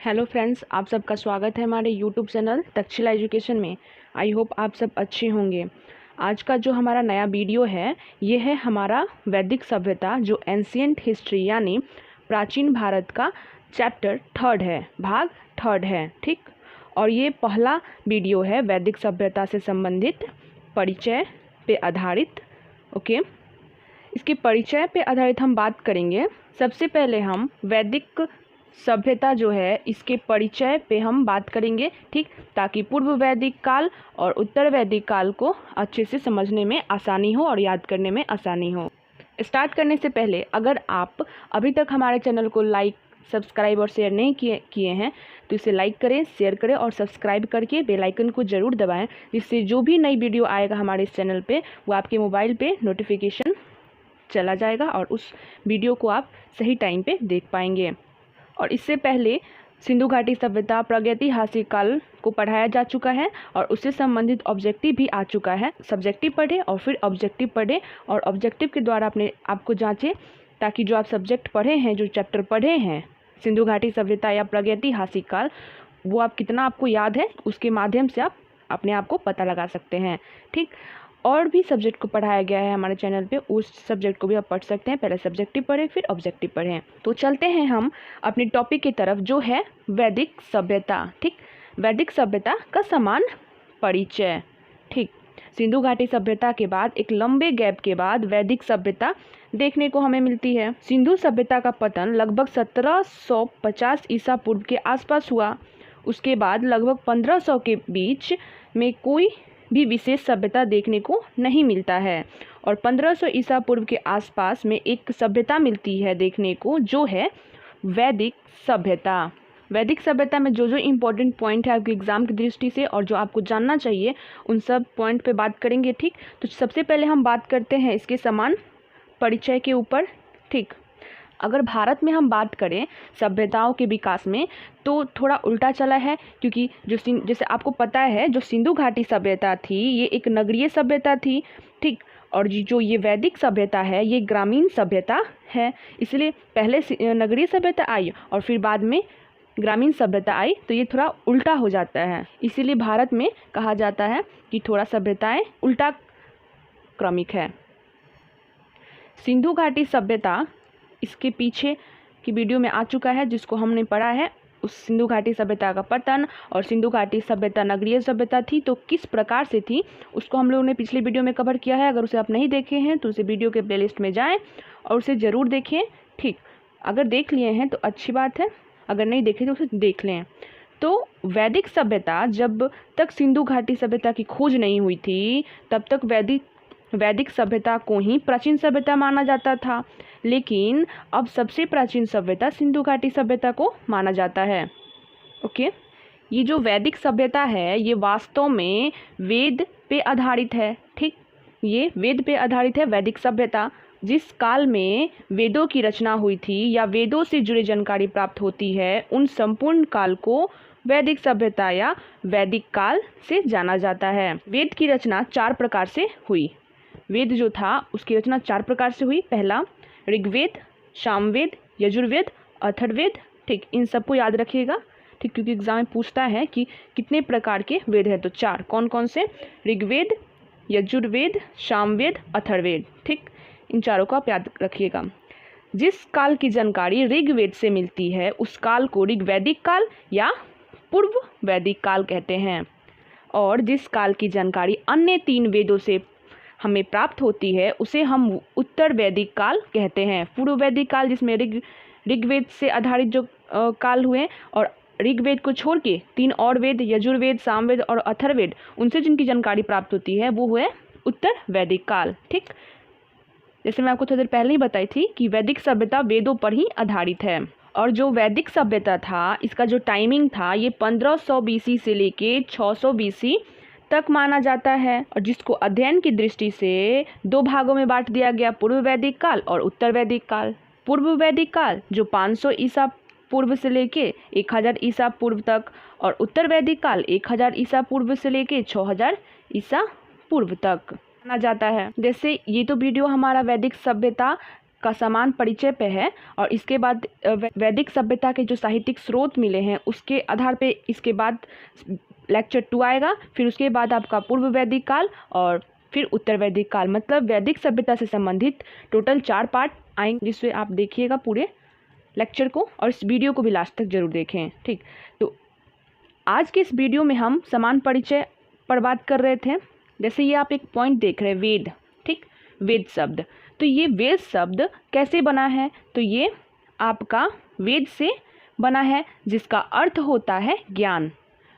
Hello friends, आप सबका स्वागत है हमारे यूट्यूब चैनल तक्षशिला एजुकेशन में। आई होप आप सब अच्छे होंगे। आज का जो हमारा नया वीडियो है ये है हमारा वैदिक सभ्यता जो एंशिएंट हिस्ट्री यानी प्राचीन भारत का चैप्टर 3 है, भाग 3 है, ठीक। और ये पहला वीडियो है वैदिक सभ्यता से संबंधित परिचय पे आधारित। ओके, इसके परिचय पे आधारित हम बात करेंगे। सबसे पहले हम वैदिक सभ्यता जो है इसके परिचय पे हम बात करेंगे, ठीक, ताकि पूर्व वैदिक काल और उत्तर वैदिक काल को अच्छे से समझने में आसानी हो और याद करने में आसानी हो। स्टार्ट करने से पहले अगर आप अभी तक हमारे चैनल को लाइक, सब्सक्राइब और शेयर नहीं किए हैं तो इसे लाइक करें, शेयर करें और सब्सक्राइब करके बेल आइकन को ज़रूर दबाएं, जिससे जो भी नई वीडियो आएगा हमारे इस चैनल पे वो आपके मोबाइल पे नोटिफिकेशन चला जाएगा और उस वीडियो को आप सही टाइम पे देख पाएंगे। और इससे पहले सिंधु घाटी सभ्यता प्रागैतिहासिक काल को पढ़ाया जा चुका है और उससे संबंधित ऑब्जेक्टिव भी आ चुका है। सब्जेक्टिव पढ़ें और फिर ऑब्जेक्टिव पढ़ें और ऑब्जेक्टिव के द्वारा अपने आपको जांचें, ताकि जो आप सब्जेक्ट पढ़े हैं, जो चैप्टर पढ़े हैं सिंधु घाटी सभ्यता या प्रागैतिहासिक काल, वो आप कितना आपको याद है, उसके माध्यम से आप अपने आप को पता लगा सकते हैं, ठीक। और भी सब्जेक्ट को पढ़ाया गया है हमारे चैनल पे, उस सब्जेक्ट को भी आप पढ़ सकते हैं। पहले सब्जेक्टिव पढ़ें फिर ऑब्जेक्टिव पढ़ें। तो चलते हैं हम अपनी टॉपिक की तरफ जो है वैदिक सभ्यता, ठीक। वैदिक सभ्यता का समान परिचय, ठीक। सिंधु घाटी सभ्यता के बाद एक लंबे गैप के बाद वैदिक सभ्यता देखने को हमें मिलती है। सिंधु सभ्यता का पतन लगभग 1750 ईसा पूर्व के आसपास हुआ। उसके बाद लगभग 1500 के बीच में कोई भी विशेष सभ्यता देखने को नहीं मिलता है और 1500 ईसा पूर्व के आसपास में एक सभ्यता मिलती है देखने को, जो है वैदिक सभ्यता। वैदिक सभ्यता में जो जो इम्पोर्टेंट पॉइंट है आपके एग्जाम की दृष्टि से और जो आपको जानना चाहिए उन सब पॉइंट पे बात करेंगे, ठीक। तो सबसे पहले हम बात करते हैं इसके समान परिचय के ऊपर, ठीक। अगर भारत में हम बात करें सभ्यताओं के विकास में तो थोड़ा उल्टा चला है, क्योंकि जैसे आपको पता है जो सिंधु घाटी सभ्यता थी ये एक नगरीय सभ्यता थी, ठीक। और जो ये वैदिक सभ्यता है ये ग्रामीण सभ्यता है। इसलिए पहले नगरीय सभ्यता आई और फिर बाद में ग्रामीण सभ्यता आई, तो ये थोड़ा उल्टा हो जाता है। इसीलिए भारत में कहा जाता है कि थोड़ा सभ्यताएं उल्टा क्रमिक है। सिंधु घाटी सभ्यता इसके पीछे की वीडियो में आ चुका है, जिसको हमने पढ़ा है उस सिंधु घाटी सभ्यता का पतन और सिंधु घाटी सभ्यता नगरीय सभ्यता थी तो किस प्रकार से थी, उसको हम लोगों ने पिछले वीडियो में कवर किया है। अगर उसे आप नहीं देखे हैं तो उसे वीडियो के प्लेलिस्ट में जाएं और उसे ज़रूर देखें, ठीक। अगर देख लिए हैं तो अच्छी बात है, अगर नहीं देखे तो उसे देख लें। तो वैदिक सभ्यता, जब तक सिंधु घाटी सभ्यता की खोज नहीं हुई थी तब तक वैदिक सभ्यता को ही प्राचीन सभ्यता माना जाता था, लेकिन अब सबसे प्राचीन सभ्यता सिंधु घाटी सभ्यता को माना जाता है। ओके, ये जो वैदिक सभ्यता है ये वास्तव में वेद पे आधारित है, ठीक। ये वेद पे आधारित है वैदिक सभ्यता। जिस काल में वेदों की रचना हुई थी या वेदों से जुड़ी जानकारी प्राप्त होती है उन संपूर्ण काल को वैदिक सभ्यता या वैदिक काल से जाना जाता है। वेद की रचना 4 प्रकार से हुई। वेद जो था उसकी रचना 4 प्रकार से हुई। पहला ऋग्वेद, सामवेद, यजुर्वेद, अथर्ववेद, ठीक। इन सबको याद रखिएगा, ठीक, क्योंकि एग्जाम में पूछता है कि कितने प्रकार के वेद हैं, तो 4 कौन कौन से, ऋग्वेद, यजुर्वेद, सामवेद, अथर्ववेद, ठीक। इन चारों को आप याद रखिएगा। जिस काल की जानकारी ऋग्वेद से मिलती है उस काल को ऋग्वैदिक काल या पूर्व वैदिक काल कहते हैं, और जिस काल की जानकारी अन्य 3 वेदों से हमें प्राप्त होती है उसे हम उत्तर वैदिक काल कहते हैं। पूर्व वैदिक काल जिसमें ऋग्वेद से आधारित जो काल हुए, और ऋग्वेद को छोड़ के 3 और वेद यजुर्वेद, सामवेद और अथर्ववेद, उनसे जिनकी जानकारी प्राप्त होती है वो हुए उत्तर वैदिक काल, ठीक। जैसे मैं आपको थोड़ी देर पहले ही बताई थी कि वैदिक सभ्यता वेदों पर ही आधारित है। और जो वैदिक सभ्यता था इसका जो टाइमिंग था ये 1500 BC से लेके 600 BC तक माना जाता है, और जिसको अध्ययन की दृष्टि से 2 भागों में बांट दिया गया, पूर्व वैदिक काल और उत्तर वैदिक काल। पूर्व वैदिक काल जो 500 ईसा पूर्व से लेके 1000 ईसा पूर्व तक, और उत्तर वैदिक काल 1000 ईसा पूर्व से लेके 6000 ईसा पूर्व तक माना जाता है। जैसे ये तो वीडियो हमारा वैदिक सभ्यता का समान परिचय पे है, और इसके बाद वैदिक सभ्यता के जो साहित्यिक स्रोत मिले हैं उसके आधार पे इसके बाद लेक्चर 2 आएगा। फिर उसके बाद आपका पूर्व वैदिक काल और फिर उत्तर वैदिक काल, मतलब वैदिक सभ्यता से संबंधित टोटल 4 पार्ट आएंगे, जिससे आप देखिएगा पूरे लेक्चर को, और इस वीडियो को भी लास्ट तक जरूर देखें। ठीक, तो आज के इस वीडियो में हम समान परिचय पर बात कर रहे थे। जैसे ये आप एक पॉइंट देख रहे हैं, वेद। ठीक, वेद शब्द, तो ये वेद शब्द कैसे बना है? तो ये आपका वेद से बना है, जिसका अर्थ होता है ज्ञान।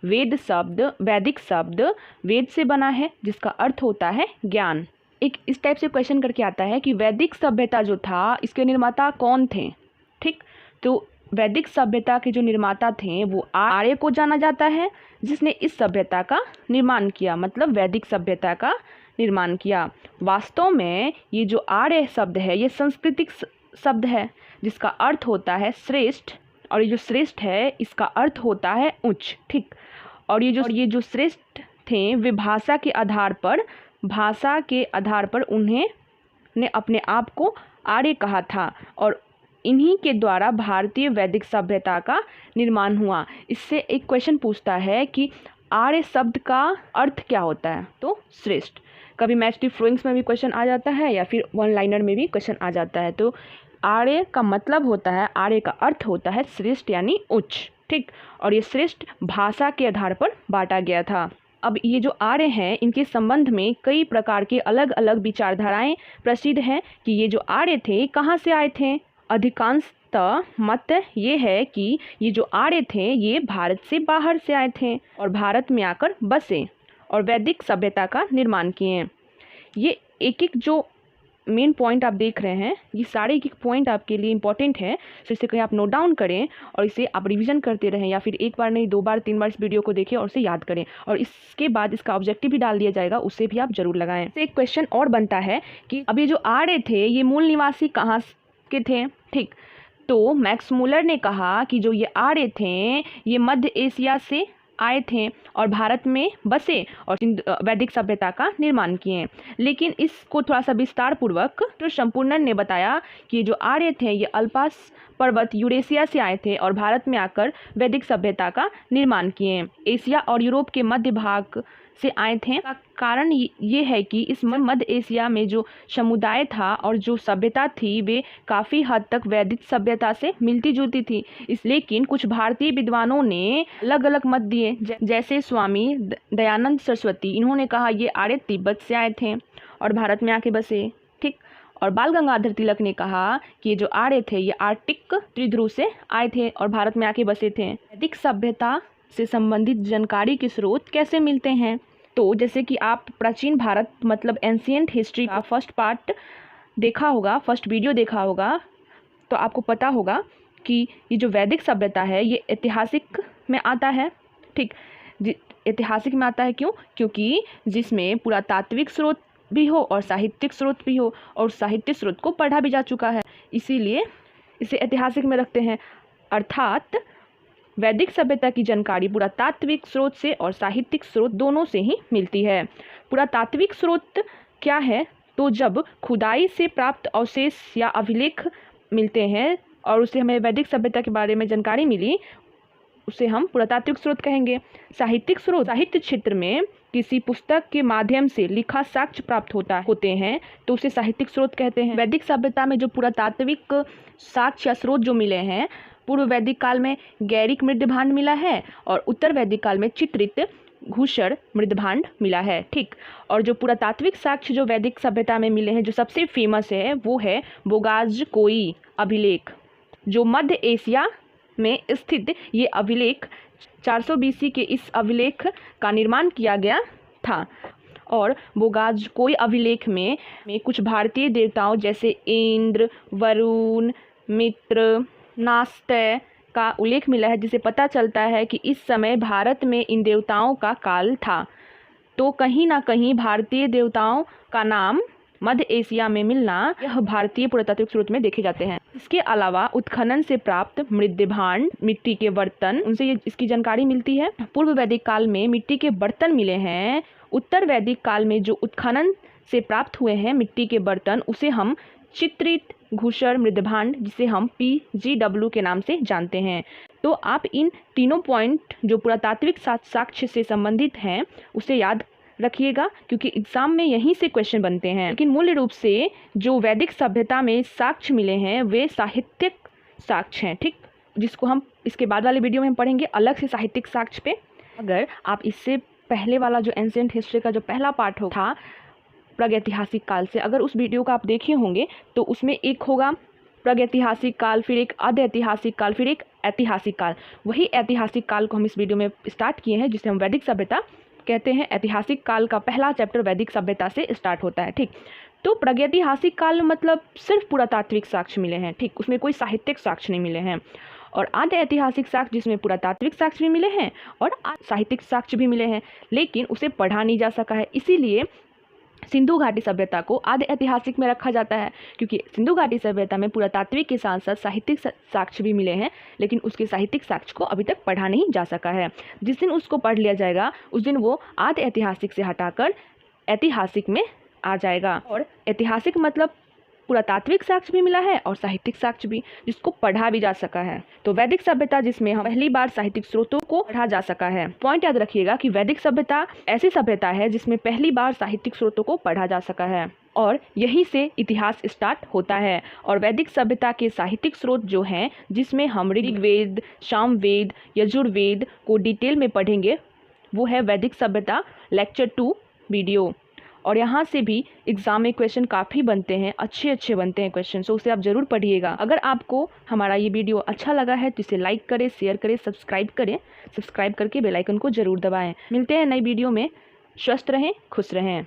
वेद शब्द, वैदिक शब्द वेद से बना है, जिसका अर्थ होता है ज्ञान। एक इस टाइप से क्वेश्चन करके आता है कि वैदिक सभ्यता जो था इसके निर्माता कौन थे? ठीक, तो वैदिक सभ्यता के जो निर्माता थे वो आर्य को जाना जाता है, जिसने इस सभ्यता का निर्माण किया, मतलब वैदिक सभ्यता का निर्माण किया। वास्तव में ये जो आर्य शब्द है ये सांस्कृतिक शब्द है, जिसका अर्थ होता है श्रेष्ठ, और ये जो श्रेष्ठ है इसका अर्थ होता है उच्च। ठीक, और ये जो श्रेष्ठ थे वे भाषा के आधार पर उन्हें अपने आप को आर्य कहा था, और इन्हीं के द्वारा भारतीय वैदिक सभ्यता का निर्माण हुआ। इससे एक क्वेश्चन पूछता है कि आर्य शब्द का अर्थ क्या होता है? तो श्रेष्ठ। कभी मैच दी फ्लोइंग्स में भी क्वेश्चन आ जाता है या फिर वन लाइनर में भी क्वेश्चन आ जाता है। तो आर्य का मतलब होता है, आर्य का अर्थ होता है श्रेष्ठ यानी उच्च। ठीक, और ये श्रेष्ठ भाषा के आधार पर बांटा गया था। अब ये जो आर्य हैं इनके संबंध में कई प्रकार के अलग अलग विचारधाराएं प्रसिद्ध हैं कि ये जो आर्य थे कहाँ से आए थे। अधिकांशतः मत ये है कि ये जो आर्य थे ये भारत से बाहर से आए थे और भारत में आकर बसे और वैदिक सभ्यता का निर्माण किए। ये एक एक जो मेन पॉइंट आप देख रहे हैं, ये सारे एक एक पॉइंट आपके लिए इंपॉर्टेंट है, तो इसे कहीं आप नोट डाउन करें और इसे आप रिवीजन करते रहें, या फिर एक बार नहीं 2 बार 3 बार इस वीडियो को देखें और उसे याद करें, और इसके बाद इसका ऑब्जेक्टिव भी डाल दिया जाएगा, उससे भी आप जरूर लगाएं। तो एक क्वेश्चन और बनता है कि अब ये जो आर्य थे ये मूल निवासी कहाँ के थे? ठीक, तो मैक्स मुलर ने कहा कि जो ये आर्य थे ये मध्य एशिया से आए थे और भारत में बसे और वैदिक सभ्यता का निर्माण किए। लेकिन इसको थोड़ा सा विस्तार पूर्वक तो संपूर्ण ने बताया कि जो आर्य थे ये अल्पास पर्वत यूरेशिया से आए थे और भारत में आकर वैदिक सभ्यता का निर्माण किए। एशिया और यूरोप के मध्य भाग से आए थे। का कारण ये है कि इस मध्य एशिया में जो समुदाय था और जो सभ्यता थी वे काफ़ी हद तक वैदिक सभ्यता से मिलती जुलती थी। लेकिन कुछ भारतीय विद्वानों ने अलग अलग मत दिए, जैसे स्वामी दयानंद सरस्वती, इन्होंने कहा ये आर्य तिब्बत से आए थे और भारत में आके बसे। ठीक, और बाल गंगाधर तिलक ने कहा कि ये जो आर्य थे ये आर्कटिक त्रिध्रुव से आए थे और भारत में आके बसे थे। वैदिक सभ्यता से संबंधित जानकारी के स्रोत कैसे मिलते हैं? तो जैसे कि आप प्राचीन भारत मतलब एंशिएंट हिस्ट्री का फर्स्ट पार्ट देखा होगा, फर्स्ट वीडियो देखा होगा, तो आपको पता होगा कि ये जो वैदिक सभ्यता है ये ऐतिहासिक में आता है। ठीक, ऐतिहासिक में आता है क्यों? क्योंकि जिसमें पुरातात्विक स्रोत भी हो और साहित्यिक स्रोत भी हो, और साहित्यिक स्रोत को पढ़ा भी जा चुका है, इसीलिए इसे ऐतिहासिक में रखते हैं। अर्थात वैदिक सभ्यता की जानकारी पुरातात्विक स्रोत से और साहित्यिक स्रोत दोनों से ही मिलती है। पुरातात्विक स्रोत क्या है? तो जब खुदाई से प्राप्त अवशेष या अभिलेख मिलते हैं और उससे हमें वैदिक सभ्यता के बारे में जानकारी मिली, उसे हम पुरातात्विक स्रोत कहेंगे। साहित्यिक स्रोत साहित्य क्षेत्र में किसी पुस्तक के माध्यम से लिखा साक्ष्य प्राप्त होते हैं तो उसे साहित्यिक स्रोत कहते हैं। वैदिक सभ्यता में जो पुरातात्विक साक्ष्य या स्रोत जो मिले हैं, पूर्व वैदिक काल में गैरिक मृदभांड मिला है और उत्तर वैदिक काल में चित्रित घूसर मृदभांड मिला है। ठीक, और जो पुरातात्विक साक्ष्य जो वैदिक सभ्यता में मिले हैं, जो सबसे फेमस है वो है बोगाजकोई अभिलेख, जो मध्य एशिया में स्थित ये अभिलेख 400 BC के इस अभिलेख का निर्माण किया गया था। और बोगाजकोई अभिलेख में कुछ भारतीय देवताओं जैसे इंद्र, वरुण, मित्र, नास्त्य का उल्लेख मिला है, जिसे पता चलता है कि इस समय भारत में इन देवताओं का काल था। तो कहीं ना कहीं भारतीय देवताओं का नाम मध्य एशिया में मिलना यह भारतीय पुरातात्विक स्रोत में देखे जाते हैं। इसके अलावा उत्खनन से प्राप्त मृदभांड, मिट्टी के बर्तन, उनसे इसकी जानकारी मिलती है। पूर्व वैदिक काल में मिट्टी के बर्तन मिले हैं। उत्तर वैदिक काल में जो उत्खनन से प्राप्त हुए हैं मिट्टी के बर्तन, उसे हम चित्रित घूसर, मृदभांड, जिसे हम PGW के नाम से जानते हैं। तो आप इन तीनों पॉइंट जो पुरातात्विक साक्ष्य से संबंधित हैं उसे याद रखिएगा, क्योंकि एग्जाम में यहीं से क्वेश्चन बनते हैं। लेकिन मूल रूप से जो वैदिक सभ्यता में साक्ष्य मिले हैं वे साहित्यिक साक्ष्य हैं, ठीक, जिसको हम इसके बाद वाले वीडियो में हम पढ़ेंगे अलग से साहित्यिक साक्ष्य पे। अगर आप इससे पहले वाला जो एंशिएंट हिस्ट्री का जो पहला पार्ट था प्रागैतिहासिक काल से, अगर उस वीडियो को आप देखे होंगे तो उसमें एक होगा प्रागैतिहासिक काल, फिर एक आद्य काल, फिर एक ऐतिहासिक काल। वही ऐतिहासिक काल को हम इस वीडियो में स्टार्ट किए हैं, जिसे हम वैदिक सभ्यता कहते हैं। ऐतिहासिक काल का पहला चैप्टर वैदिक सभ्यता से स्टार्ट होता है, ठीक। तो प्रागैतिहासिक काल मतलब सिर्फ पुरातात्विक साक्ष्य मिले हैं, ठीक, उसमें कोई साहित्यिक साक्ष्य नहीं मिले हैं। और आद्य ऐतिहासिक साक्ष्य जिसमें पुरातात्विक साक्ष्य भी मिले हैं और साहित्यिक साक्ष्य भी मिले हैं, लेकिन उसे पढ़ा नहीं जा सका है। इसीलिए सिंधु घाटी सभ्यता को आद्य ऐतिहासिक में रखा जाता है, क्योंकि सिंधु घाटी सभ्यता में पुरातात्विक के साथ साथ साहित्यिक साक्ष्य भी मिले हैं, लेकिन उसके साहित्यिक साक्ष्य को अभी तक पढ़ा नहीं जा सका है। जिस दिन उसको पढ़ लिया जाएगा उस दिन वो आद्य ऐतिहासिक से हटाकर ऐतिहासिक में आ जाएगा। और ऐतिहासिक मतलब पुरातात्विक साक्ष्य भी मिला है और साहित्यिक साक्ष्य भी, जिसको पढ़ा भी जा सका है। तो वैदिक सभ्यता जिसमें हम पहली बार साहित्यिक स्रोतों को पढ़ा जा सका है। पॉइंट याद रखिएगा कि वैदिक सभ्यता ऐसी सभ्यता है जिसमें पहली बार साहित्यिक स्रोतों को पढ़ा जा सका है और यहीं से इतिहास स्टार्ट होता है। और वैदिक सभ्यता के साहित्यिक स्रोत जो हैं, जिसमें हम ऋग्वेद, सामवेद, यजुर्वेद को डिटेल में पढ़ेंगे, वो है वैदिक सभ्यता लेक्चर 2 वीडियो। और यहाँ से भी एग्जाम में क्वेश्चन काफ़ी बनते हैं, अच्छे बनते हैं क्वेश्चन, सो उसे आप ज़रूर पढ़िएगा। अगर आपको हमारा ये वीडियो अच्छा लगा है तो इसे लाइक करें, शेयर करें, सब्सक्राइब करके बेल आइकन को ज़रूर दबाएं। मिलते हैं नई वीडियो में। स्वस्थ रहें, खुश रहें।